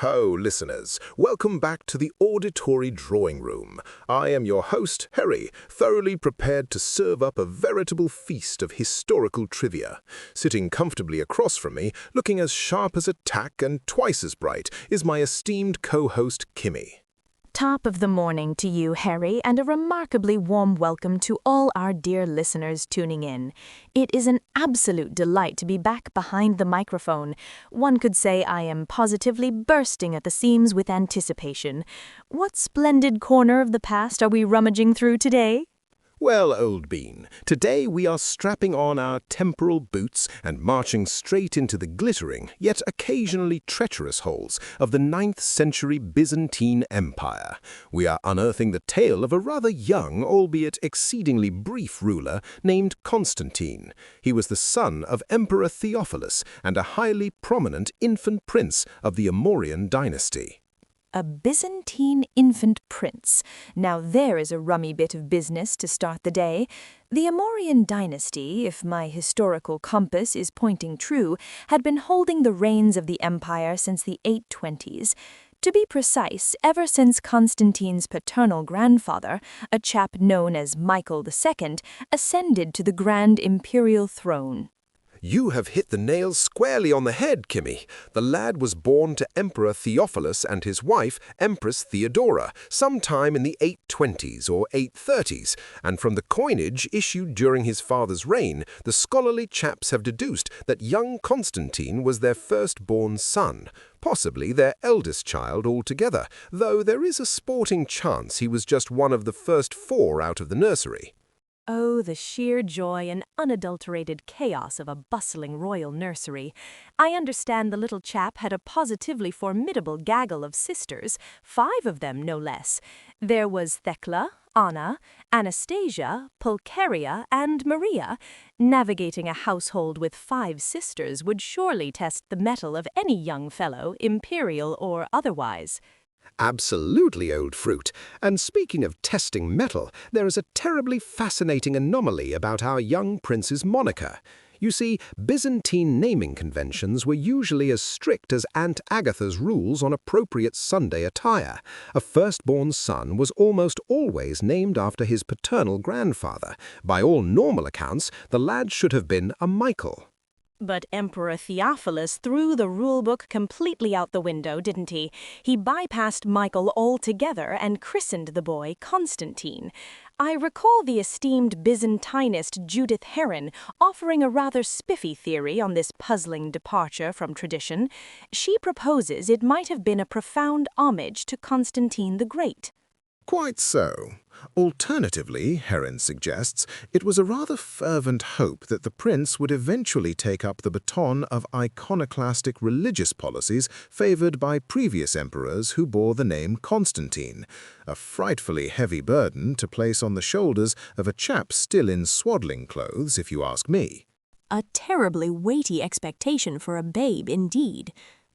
Ho, listeners. Welcome back to the auditory drawing room. I am your host, Harry, thoroughly prepared to serve up a veritable feast of historical trivia. Sitting comfortably across from me, looking as sharp as a tack and twice as bright, is my esteemed co-host, Kimmy. Top of the morning to you, Harry, and a remarkably warm welcome to all our dear listeners tuning in. It is an absolute delight to be back behind the microphone. One could say I am positively bursting at the seams with anticipation. What splendid corner of the past are we rummaging through today? Well, old bean, today we are strapping on our temporal boots and marching straight into the glittering, yet occasionally treacherous halls of the 9th century Byzantine Empire. We are unearthing the tale of a rather young, albeit exceedingly brief ruler named Constantine. He was the son of Emperor Theophilos and a highly prominent infant prince of the Emorian dynasty. A Byzantine infant prince. Now there is a rummy bit of business to start the day. The Emorian dynasty, if my historical compass is pointing true, had been holding the reins of the empire since the 820s. To be precise, ever since Constantine's paternal grandfather, a chap known as Michael II, ascended to the grand imperial throne. You have hit the nail squarely on the head, Kimmy. The lad was born to Emperor Theophilos and his wife, Empress Theodora, sometime in the 820s or 830s, and from the coinage issued during his father's reign, the scholarly chaps have deduced that young Constantine was their firstborn son, possibly their eldest child altogether, though there is a sporting chance he was just one of the first 4 out of the nursery. Oh, the sheer joy and unadulterated chaos of a bustling royal nursery. I understand the little chap had a positively formidable gaggle of sisters, 5 of them no less. There was Thecla, Anna, Anastasia, Pulcheria, and Maria. Navigating a household with 5 sisters would surely test the mettle of any young fellow, imperial or otherwise. Absolutely, old fruit. And speaking of testing metal, there is a terribly fascinating anomaly about our young prince's moniker. You see, Byzantine naming conventions were usually as strict as Aunt Agatha's rules on appropriate Sunday attire. A firstborn son was almost always named after his paternal grandfather. By all normal accounts, the lad should have been a Michael. But Emperor Theophilos threw the rulebook completely out the window, didn't he? He bypassed Michael altogether and christened the boy Constantine. I recall the esteemed Byzantinist Judith Herron offering a rather spiffy theory on this puzzling departure from tradition. She proposes it might have been a profound homage to Constantine the Great. Quite so. Alternatively, Heron suggests, it was a rather fervent hope that the prince would eventually take up the baton of iconoclastic religious policies favored by previous emperors who bore the name Constantine, a frightfully heavy burden to place on the shoulders of a chap still in swaddling clothes, if you ask me. A terribly weighty expectation for a babe, indeed.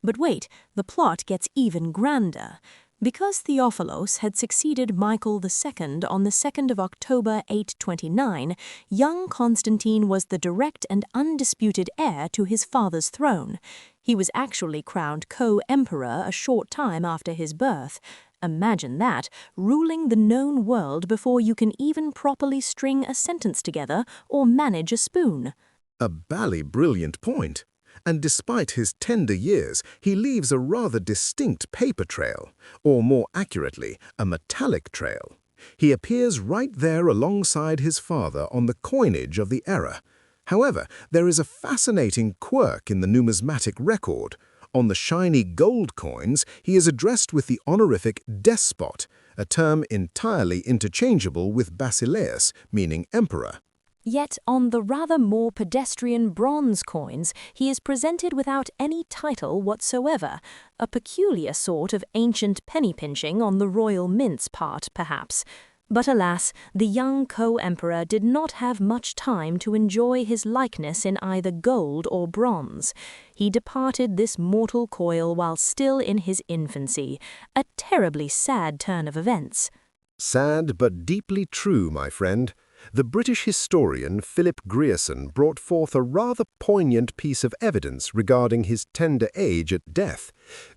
But wait, the plot gets even grander. Because Theophilos had succeeded Michael II on the 2nd of October 829, young Constantine was the direct and undisputed heir to his father's throne. He was actually crowned co-emperor a short time after his birth. Imagine that, ruling the known world before you can even properly string a sentence together or manage a spoon. A bally brilliant point. And despite his tender years, he leaves a rather distinct paper trail, or more accurately, a metallic trail. He appears right there alongside his father on the coinage of the era. However, there is a fascinating quirk in the numismatic record. On the shiny gold coins, he is addressed with the honorific despot, a term entirely interchangeable with basileus, meaning emperor. Yet on the rather more pedestrian bronze coins, he is presented without any title whatsoever, a peculiar sort of ancient penny-pinching on the royal mint's part, perhaps. But alas, the young co-emperor did not have much time to enjoy his likeness in either gold or bronze. He departed this mortal coil while still in his infancy, a terribly sad turn of events. Sad but deeply true, my friend. The British historian Philip Grierson brought forth a rather poignant piece of evidence regarding his tender age at death.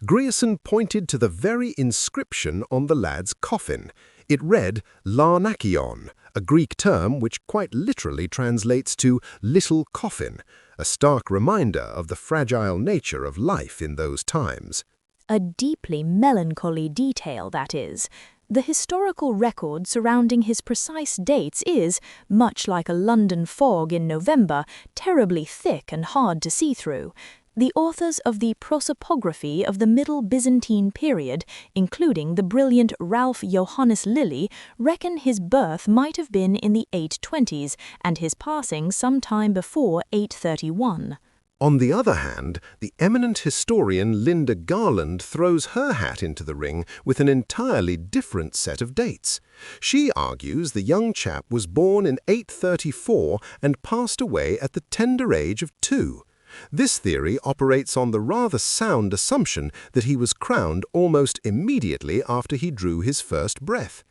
Grierson pointed to the very inscription on the lad's coffin. It read larnakion, a Greek term which quite literally translates to little coffin, a stark reminder of the fragile nature of life in those times. A deeply melancholy detail, that is. The historical record surrounding his precise dates is, much like a London fog in November, terribly thick and hard to see through. The authors of the prosopography of the Middle Byzantine period, including the brilliant Ralph Johannes Lilly, reckon his birth might have been in the 820s and his passing sometime before 831. On the other hand, the eminent historian Linda Garland throws her hat into the ring with an entirely different set of dates. She argues the young chap was born in 834 and passed away at the tender age of 2. This theory operates on the rather sound assumption that he was crowned almost immediately after he drew his first breath.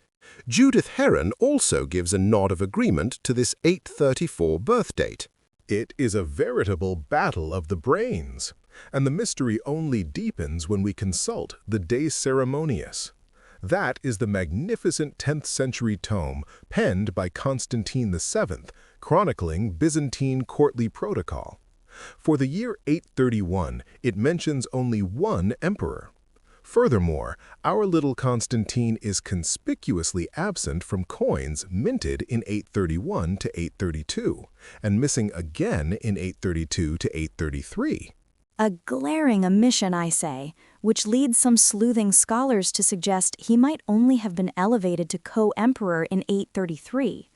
Judith Heron also gives a nod of agreement to this 834 birth date. It is a veritable battle of the brains, and the mystery only deepens when we consult the De Ceremoniis. That is the magnificent 10th century tome penned by Constantine VII, chronicling Byzantine courtly protocol. For the year 831, it mentions only one emperor. Furthermore, our little Constantine is conspicuously absent from coins minted in 831 to 832, and missing again in 832 to 833. A glaring omission, I say, which leads some sleuthing scholars to suggest he might only have been elevated to co-emperor in 833.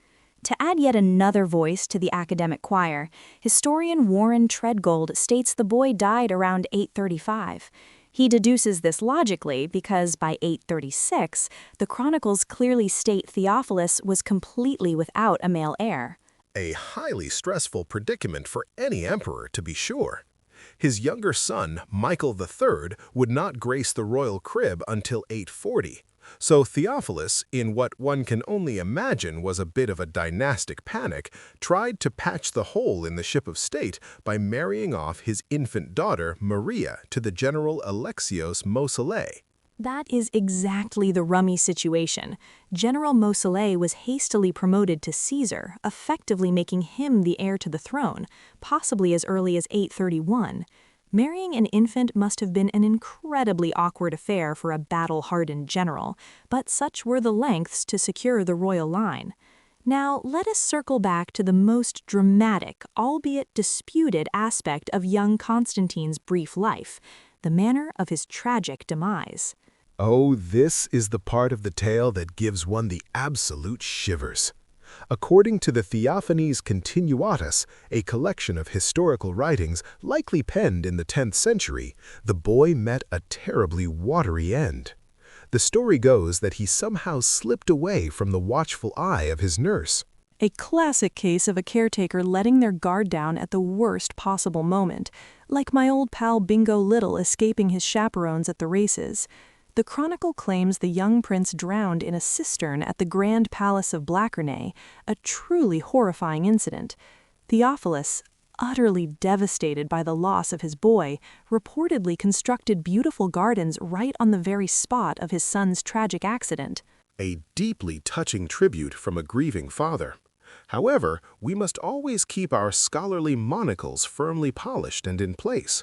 To add yet another voice to the academic choir, historian Warren Treadgold states the boy died around 835. He deduces this logically because by 836, the chronicles clearly state Theophilus was completely without a male heir. A highly stressful predicament for any emperor, to be sure. His younger son, Michael III, would not grace the royal crib until 840. So Theophilus, in what one can only imagine was a bit of a dynastic panic, tried to patch the hole in the ship of state by marrying off his infant daughter, Maria, to the general Alexios Moseley. That is exactly the rummy situation. General Moseley was hastily promoted to Caesar, effectively making him the heir to the throne, possibly as early as 831. Marrying an infant must have been an incredibly awkward affair for a battle-hardened general, but such were the lengths to secure the royal line. Now, let us circle back to the most dramatic, albeit disputed aspect of young Constantine's brief life, the manner of his tragic demise. Oh, this is the part of the tale that gives one the absolute shivers. According to the Theophanes Continuatus, a collection of historical writings likely penned in the 10th century, the boy met a terribly watery end. The story goes that he somehow slipped away from the watchful eye of his nurse. A classic case of a caretaker letting their guard down at the worst possible moment, like my old pal Bingo Little escaping his chaperones at the races. The chronicle claims the young prince drowned in a cistern at the Grand Palace of Blachernae, a truly horrifying incident. Theophilus, utterly devastated by the loss of his boy, reportedly constructed beautiful gardens right on the very spot of his son's tragic accident. A deeply touching tribute from a grieving father. However, we must always keep our scholarly monocles firmly polished and in place.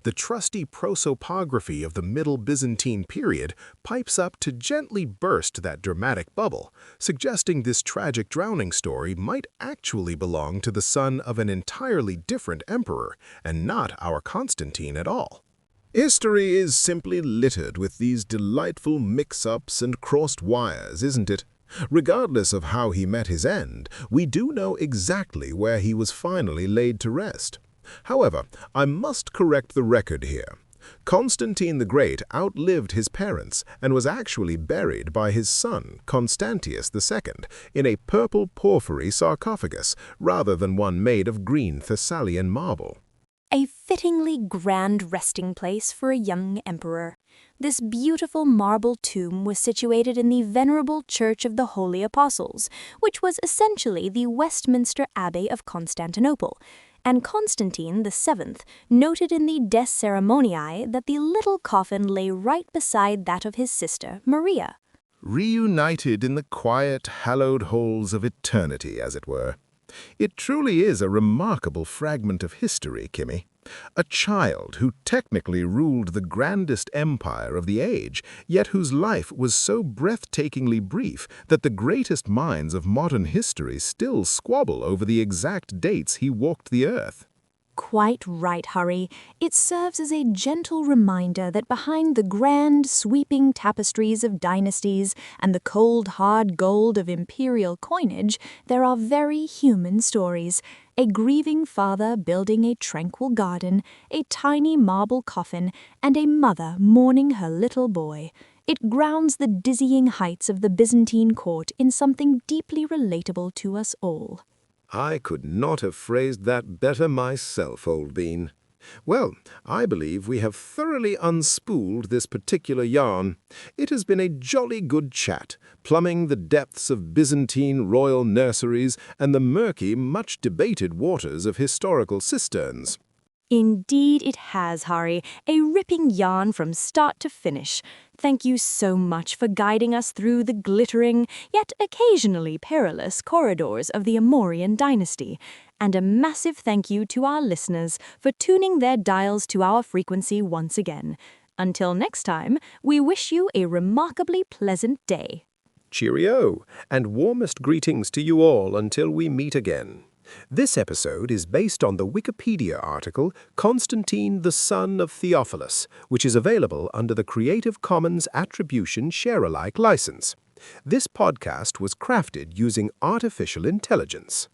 The trusty prosopography of the Middle Byzantine period pipes up to gently burst that dramatic bubble, suggesting this tragic drowning story might actually belong to the son of an entirely different emperor, and not our Constantine at all. History is simply littered with these delightful mix-ups and crossed wires, isn't it? Regardless of how he met his end, we do know exactly where he was finally laid to rest. However, I must correct the record here. Constantine the Great outlived his parents and was actually buried by his son, Constantius II, in a purple porphyry sarcophagus rather than one made of green Thessalian marble. A fittingly grand resting place for a young emperor. This beautiful marble tomb was situated in the venerable Church of the Holy Apostles, which was essentially the Westminster Abbey of Constantinople, and Constantine VII noted in the De Ceremoniae that the little coffin lay right beside that of his sister, Maria. Reunited in the quiet, hallowed halls of eternity, as it were. It truly is a remarkable fragment of history, Kimmy. A child who technically ruled the grandest empire of the age, yet whose life was so breathtakingly brief that the greatest minds of modern history still squabble over the exact dates he walked the earth. Quite right, Hurry. It serves as a gentle reminder that behind the grand, sweeping tapestries of dynasties and the cold, hard gold of imperial coinage, there are very human stories. A grieving father building a tranquil garden, a tiny marble coffin, and a mother mourning her little boy. It grounds the dizzying heights of the Byzantine court in something deeply relatable to us all. I could not have phrased that better myself, old bean. Well, I believe we have thoroughly unspooled this particular yarn. It has been a jolly good chat, plumbing the depths of Byzantine royal nurseries and the murky, much-debated waters of historical cisterns. Indeed it has, Hari. A ripping yarn from start to finish. Thank you so much for guiding us through the glittering, yet occasionally perilous corridors of the Amorian dynasty. And a massive thank you to our listeners for tuning their dials to our frequency once again. Until next time, we wish you a remarkably pleasant day. Cheerio, and warmest greetings to you all until we meet again. This episode is based on the Wikipedia article Constantine, the Son of Theophilos, which is available under the Creative Commons Attribution Share-alike license. This podcast was crafted using artificial intelligence.